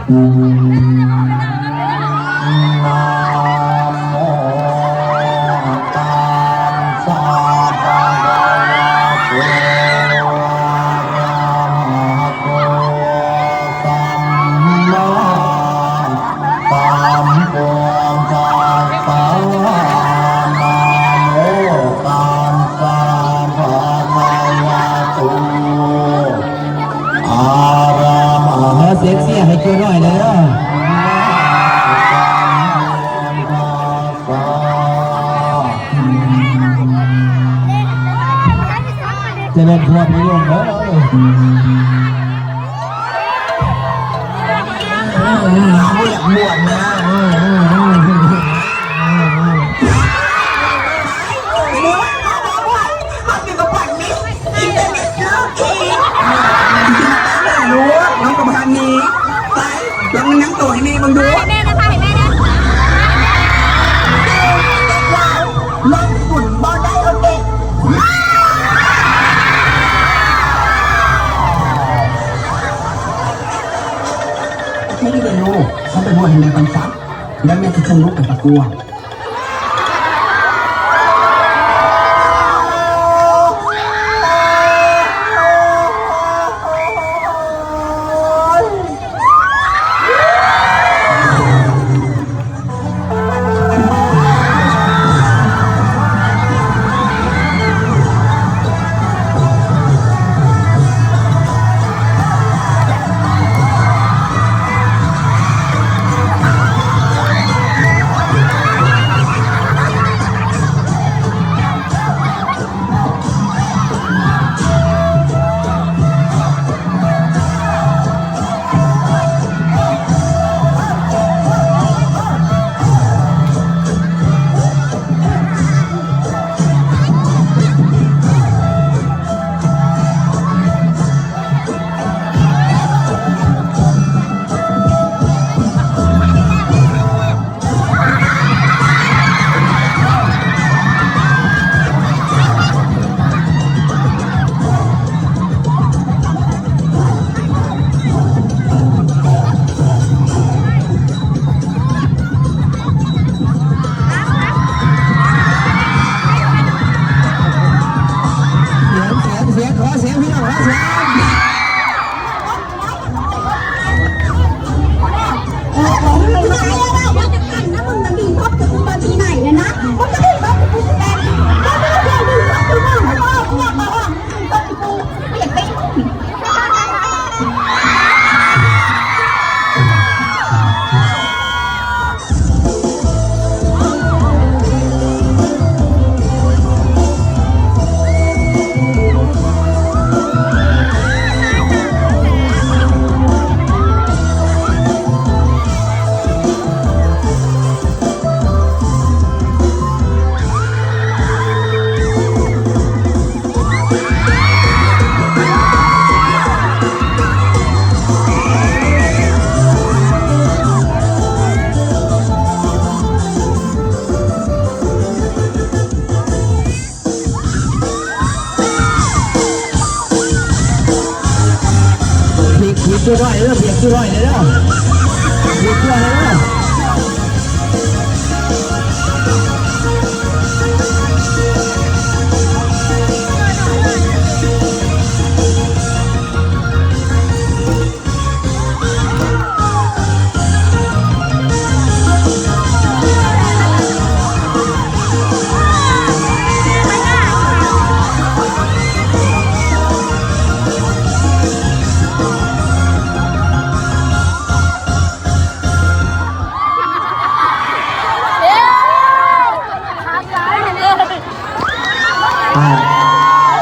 เสียงเสียให้ช่วยหน่อยเลยจะเล่นพวกนี้ลงเด้อไม่อยากบวชนะน้องประพันธ์นี้ไปลองนั่งตัวให้แม่บังดูให้แม่นะคะให้แม่นะลองฝุ่นบอลได้โอเคไม่ได้เรียนรู้เขาไปบวชในพรรษาแล้วแม่จะส่งลูกไปประกวดช่วยหน่อยเด้อเพียงช่วยหน่อยเด้อเพียงช่วยหน่อยเด้อ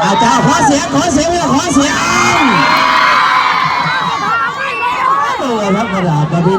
อาจารย์ขอเสียงขอเสียงขอเสียงโอ้รับกระดาษกระดิ่ง